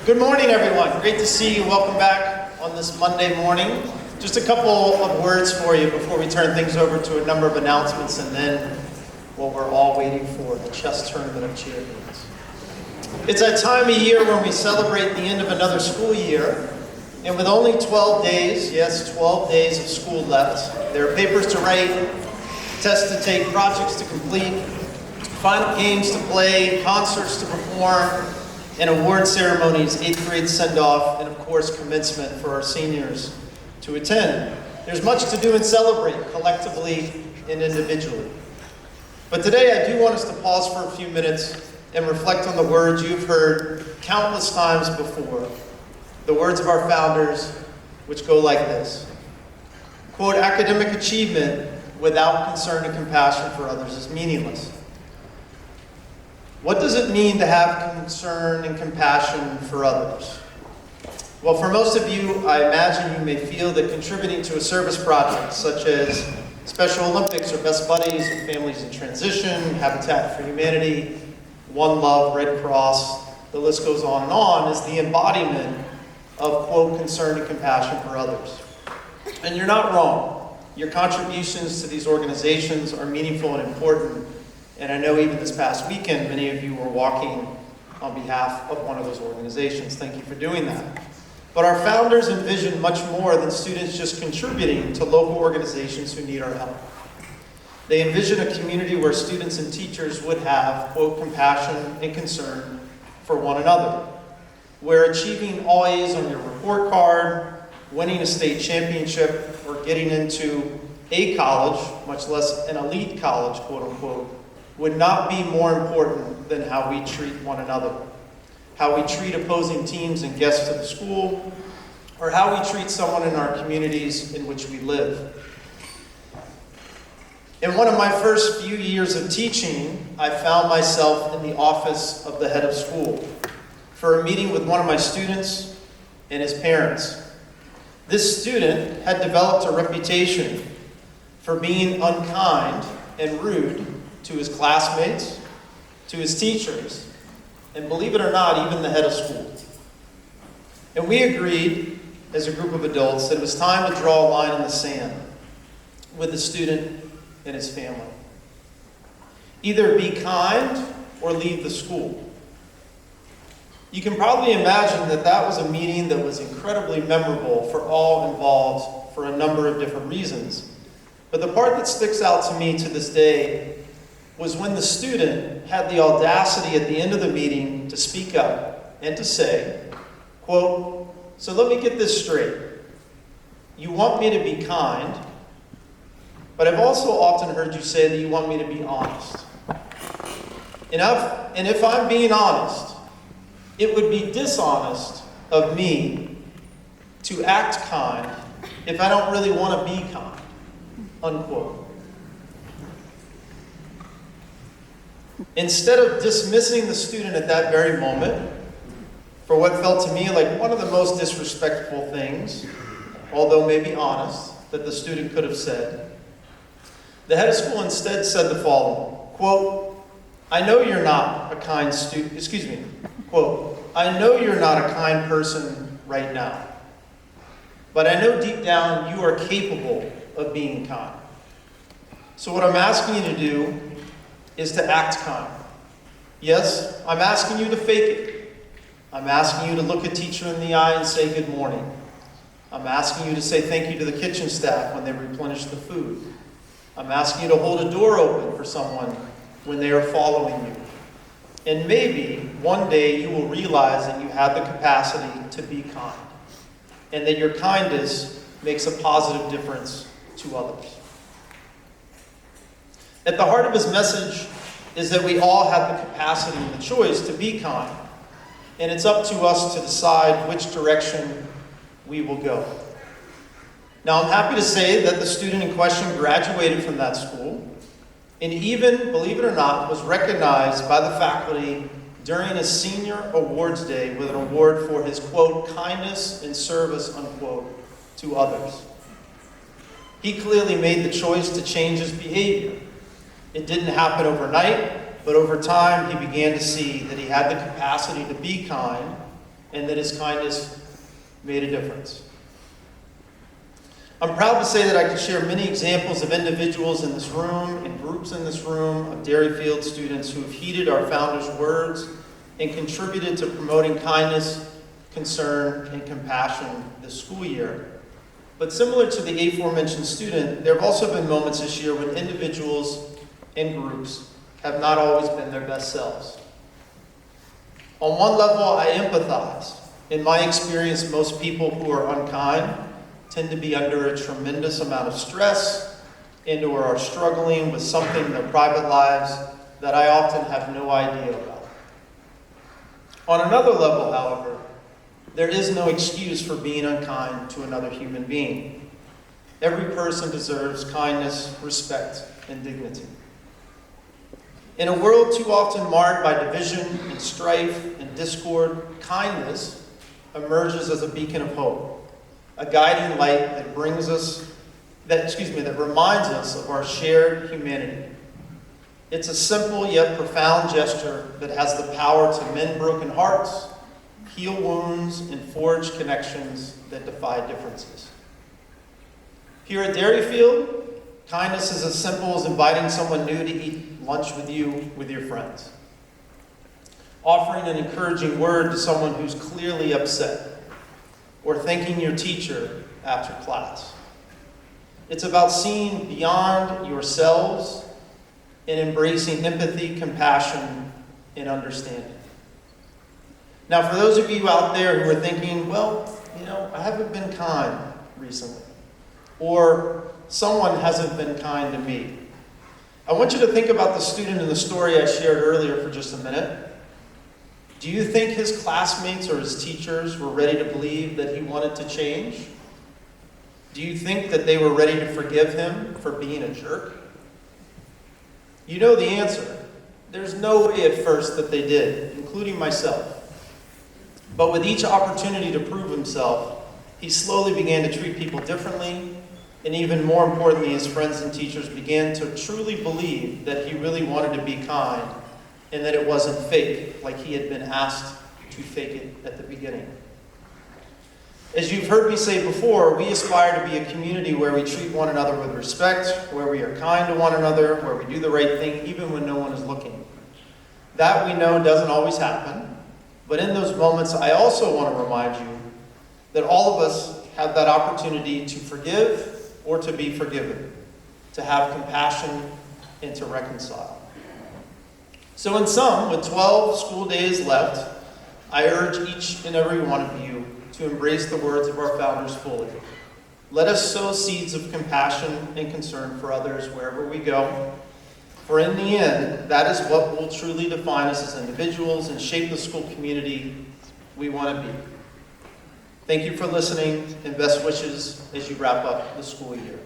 Good morning, everyone. Great to see you. Welcome back on this Monday morning. Just a couple of words for you before we turn things over to a number of announcements and then what we're all waiting for, the chess tournament of champions. It's that time of year when we celebrate the end of another school year, and with only 12 days, yes, 12 days of school left, there are papers to write, tests to take, projects to complete, final games to play, concerts to perform, and award ceremonies, 8th grade send-off, and of course commencement for our seniors to attend. There's much to do and celebrate collectively and individually. But today I do want us to pause for a few minutes and reflect on the words you've heard countless times before, the words of our founders, which go like this. Quote, academic achievement without concern and compassion for others is meaningless. What does it mean to have concern and compassion for others? Well, for most of you, I imagine you may feel that contributing to a service project, such as Special Olympics or Best Buddies or Families in Transition, Habitat for Humanity, One Love, Red Cross, the list goes on, is the embodiment of, quote, concern and compassion for others. And you're not wrong. Your contributions to these organizations are meaningful and important. And I know even this past weekend, many of you were walking on behalf of one of those organizations. Thank you for doing that. But our founders envisioned much more than students just contributing to local organizations who need our help. They envisioned a community where students and teachers would have, quote, compassion and concern for one another, where achieving all A's on your report card, winning a state championship, or getting into a college, much less an elite college, quote unquote, would not be more important than how we treat one another, how we treat opposing teams and guests to the school, or how we treat someone in our communities in which we live. In one of my first few years of teaching, I found myself in the office of the head of school for a meeting with one of my students and his parents. This student had developed a reputation for being unkind and rude to his classmates, to his teachers, and believe it or not, even the head of school. And we agreed, as a group of adults, that it was time to draw a line in the sand with the student and his family. Either be kind or leave the school. You can probably imagine that that was a meeting that was incredibly memorable for all involved for a number of different reasons. But the part that sticks out to me to this day was when the student had the audacity at the end of the meeting to speak up and to say, quote, so let me get this straight. You want me to be kind, but I've also often heard you say that you want me to be honest. And if I'm being honest, it would be dishonest of me to act kind if I don't really want to be kind, unquote. Instead of dismissing the student at that very moment for what felt to me like one of the most disrespectful things, although maybe honest, that the student could have said, the head of school instead said the following, quote, I know you're not a kind quote, I know you're not a kind person right now, but I know deep down you are capable of being kind. So what I'm asking you to do is to act kind. Yes, I'm asking you to fake it. I'm asking you to look a teacher in the eye and say good morning. I'm asking you to say thank you to the kitchen staff when they replenish the food. I'm asking you to hold a door open for someone when they are following you. And maybe one day you will realize that you have the capacity to be kind and that your kindness makes a positive difference to others. At the heart of his message is that we all have the capacity and the choice to be kind, and it's up to us to decide which direction we will go. Now, I'm happy to say that the student in question graduated from that school, and even, believe it or not, was recognized by the faculty during his senior awards day with an award for his, quote, kindness and service, unquote, to others. He clearly made the choice to change his behavior. It didn't happen overnight, but over time he began to see that he had the capacity to be kind and that his kindness made a difference. I'm proud to say that I can share many examples of individuals in this room and groups in this room of Derryfield students who have heeded our founder's words and contributed to promoting kindness, concern, and compassion this school year. But similar to the aforementioned student, there have also been moments this year when individuals and groups have not always been their best selves. On one level, I empathize. In my experience, most people who are unkind tend to be under a tremendous amount of stress and/or are struggling with something in their private lives that I often have no idea about. On another level, however, there is no excuse for being unkind to another human being. Every person deserves kindness, respect, and dignity. In a world too often marred by division and strife and discord, kindness emerges as a beacon of hope, a guiding light that reminds us of our shared humanity. It's a simple yet profound gesture that has the power to mend broken hearts, heal wounds, and forge connections that defy differences. Here at Derryfield, kindness is as simple as inviting someone new to eat lunch with you with your friends. Offering an encouraging word to someone who's clearly upset, or thanking your teacher after class. It's about seeing beyond yourselves and embracing empathy, compassion, and understanding. Now, for those of you out there who are thinking, well, I haven't been kind recently, or someone hasn't been kind to me, I want you to think about the student in the story I shared earlier for just a minute. Do you think his classmates or his teachers were ready to believe that he wanted to change? Do you think that they were ready to forgive him for being a jerk? You know the answer. There's no way at first that they did, including myself. But with each opportunity to prove himself, he slowly began to treat people differently, and even more importantly, his friends and teachers began to truly believe that he really wanted to be kind and that it wasn't fake, like he had been asked to fake it at the beginning. As you've heard me say before, we aspire to be a community where we treat one another with respect, where we are kind to one another, where we do the right thing even when no one is looking. That we know doesn't always happen, but in those moments, I also want to remind you that all of us have that opportunity to forgive or to be forgiven, to have compassion and to reconcile. So in sum, with 12 school days left, I urge each and every one of you to embrace the words of our founders fully. Let us sow seeds of compassion and concern for others wherever we go. For in the end, that is what will truly define us as individuals and shape the school community we want to be. Thank you for listening, and best wishes as you wrap up the school year.